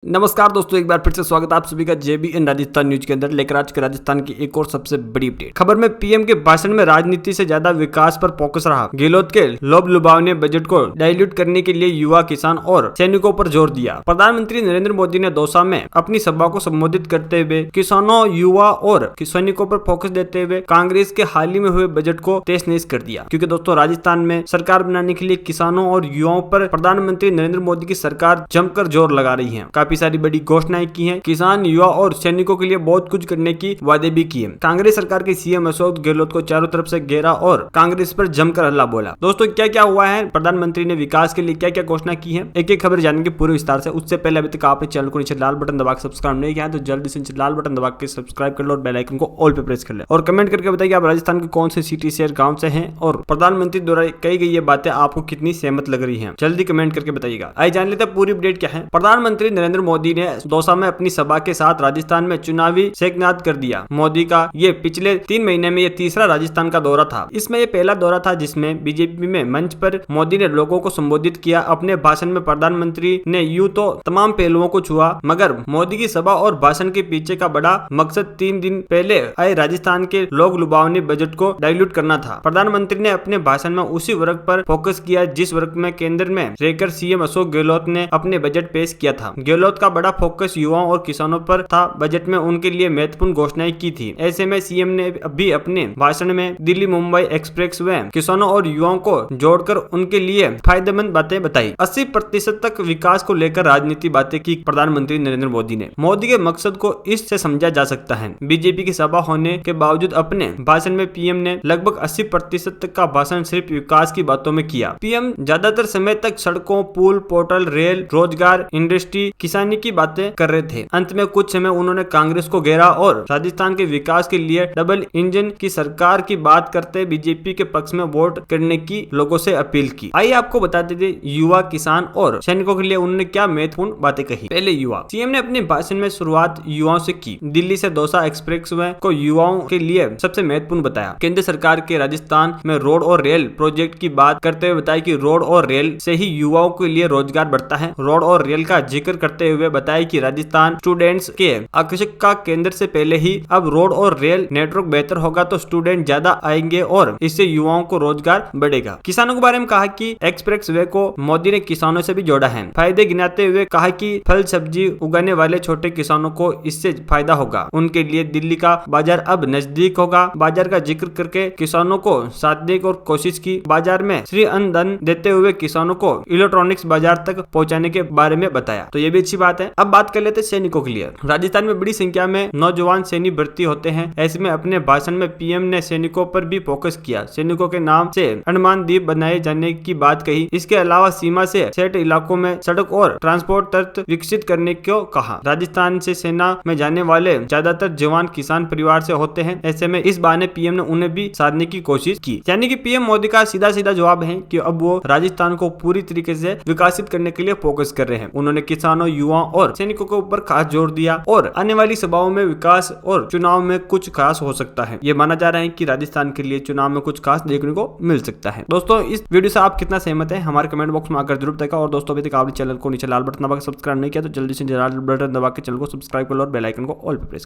नमस्कार दोस्तों, एक बार फिर से स्वागत है आप सभी का JBN राजस्थान न्यूज के अंदर। लेकर आज के राजस्थान की एक और सबसे बड़ी अपडेट खबर में पीएम के भाषण में राजनीति से ज्यादा विकास पर फोकस रहा। गहलोत के लोभ लुभावने बजट को डाइल्यूट करने के लिए युवा, किसान और सैनिकों पर जोर दिया। प्रधानमंत्री नरेंद्र मोदी ने दौसा में अपनी सभा को संबोधित करते हुए किसानों, युवा और सैनिकों पर फोकस देते हुए कांग्रेस के हाल ही में हुए बजट को तहस-नहस कर दिया। क्योंकि दोस्तों, राजस्थान में सरकार बनाने के लिए किसानों और युवाओं पर प्रधानमंत्री नरेंद्र मोदी की सरकार जमकर जोर लगा रही है। काफी सारी बड़ी घोषणाएं की हैं। किसान, युवा और सैनिकों के लिए बहुत कुछ करने की वादे भी किए। कांग्रेस सरकार के सीएम अशोक गहलोत को चारों तरफ से घेरा और कांग्रेस पर जमकर हल्ला बोला। दोस्तों, क्या क्या हुआ है, प्रधानमंत्री ने विकास के लिए क्या क्या घोषणा की है, एक एक खबर जानेंगे पूरे विस्तार से। उससे पहले अभी तक आपने चैनल को नीचे लाल बटन दबा के सब्सक्राइब नहीं किया है तो जल्दी से नीचे लाल बटन दबा के सब्सक्राइब कर लो और बेल आइकन को ऑल पे प्रेस कर ले और कमेंट करके बताइए आप राजस्थान के कौन से सिटी, शहर, गांव से हैं और प्रधानमंत्री द्वारा कही गई ये बातें आपको कितनी सहमत लग रही हैं। जल्दी कमेंट करके बताइएगा। आइए जान लेते हैं पूरी अपडेट क्या है। प्रधानमंत्री नरेंद्र मोदी ने दौसा में अपनी सभा के साथ राजस्थान में चुनावी शेखनाद कर दिया। मोदी का ये पिछले 3 महीने में ये तीसरा राजस्थान का दौरा था। इसमें ये पहला दौरा था जिसमें बीजेपी में मंच पर मोदी ने लोगों को संबोधित किया। अपने भाषण में प्रधानमंत्री ने यूं तो तमाम पहलुओं को छुआ, मगर मोदी की सभा और भाषण के पीछे का बड़ा मकसद 3 दिन पहले आए राजस्थान के लोग लुभावनी बजट को डाइल्यूट करना था। प्रधानमंत्री ने अपने भाषण में उसी वर्ग पर फोकस किया जिस वर्ग में केंद्र में रहकर सीएम अशोक गहलोत ने अपने बजट पेश किया था। गहलोत का बड़ा फोकस युवाओं और किसानों पर था। बजट में उनके लिए महत्वपूर्ण घोषणाएं की थी। ऐसे में सीएम ने भी अपने भाषण में दिल्ली मुंबई एक्सप्रेस वे किसानों और युवाओं को जोड़कर उनके लिए फायदेमंद बातें बताई। 80% तक विकास को लेकर राजनीति बातें की प्रधानमंत्री नरेंद्र मोदी ने। मोदी के मकसद को इससे समझा जा सकता है। बीजेपी की सभा होने के बावजूद अपने भाषण में पीएम ने लगभग 80% तक का भाषण सिर्फ विकास की बातों में किया। पीएम ज्यादातर समय तक सड़कों, पुल, पोर्टल, रेल, रोजगार, इंडस्ट्री, किसानी की बातें कर रहे थे। अंत में कुछ समय उन्होंने कांग्रेस को घेरा और राजस्थान के विकास के लिए डबल इंजन की सरकार की बात करते बीजेपी के पक्ष में वोट करने की लोगों से अपील की। आइए आपको बता देते युवा, किसान और सैनिकों के लिए उन्होंने क्या महत्वपूर्ण बातें कही। पहले युवा। सीएम ने अपने भाषण में शुरुआत युवाओं से की। दिल्ली से दौसा एक्सप्रेस वे को युवाओं के लिए सबसे महत्वपूर्ण बताया। केंद्र सरकार के राजस्थान में रोड और रेल प्रोजेक्ट की बात करते हुए बताया कि रोड और रेल से ही युवाओं के लिए रोजगार बढ़ता है। रोड और रेल का जिक्र करते हुए बताया कि राजस्थान स्टूडेंट्स के आकर्षक का केंद्र से पहले ही अब रोड और रेल नेटवर्क बेहतर होगा तो स्टूडेंट ज्यादा आएंगे और इससे युवाओं को रोजगार बढ़ेगा। किसानों के बारे में कहा कि एक्सप्रेस वे को मोदी ने किसानों से भी जोड़ा है। फायदे गिनाते हुए कहा कि फल सब्जी उगाने वाले छोटे किसानों को इससे फायदा होगा। उनके लिए दिल्ली का बाजार अब नजदीक होगा। बाजार का जिक्र करके किसानों को साधने की कोशिश की। बाजार में श्री अनुदान देते हुए किसानों को इलेक्ट्रॉनिक्स बाजार तक पहुँचाने के बारे में बताया। तो ये भी अच्छी बात है। अब बात कर लेते सैनिकों के लिए। राजस्थान में बड़ी संख्या में नौजवान सैनिक भर्ती होते हैं। ऐसे में अपने भाषण में पीएम ने सैनिकों पर भी फोकस किया। सैनिकों के नाम से अंडमान द्वीप बनाए जाने की बात कही। इसके अलावा सीमा से सटे इलाकों में सड़क और ट्रांसपोर्ट तंत्र विकसित करने को कहा। राजस्थान से सेना में जाने वाले ज्यादातर जवान किसान परिवार से होते हैं। ऐसे में इस बहाने पीएम ने उन्हें भी साधने की कोशिश की। यानी कि पीएम मोदी का सीधा सीधा जवाब है कि अब वो राजस्थान को पूरी तरीके से विकसित करने के लिए फोकस कर रहे हैं। उन्होंने किसानों, युवाओं और सैनिकों के ऊपर खास जोर दिया और आने वाली सभाओं में विकास और चुनाव में कुछ खास हो सकता है। ये माना जा रहा है कि राजस्थान के लिए चुनाव में कुछ खास देखने को मिल सकता है। दोस्तों, इस वीडियो से आप कितना सहमत हैं हमारे कमेंट बॉक्स में आकर जरूर बताइएगा। और दोस्तों, अभी तक आपने चैनल को नीचे लाल बटन दबा के सब्सक्राइब नहीं किया तो जल्दी से लाल बटन दबा के चैनल को सब्सक्राइब कर लो और बेल आइकन को ऑल पे प्रेस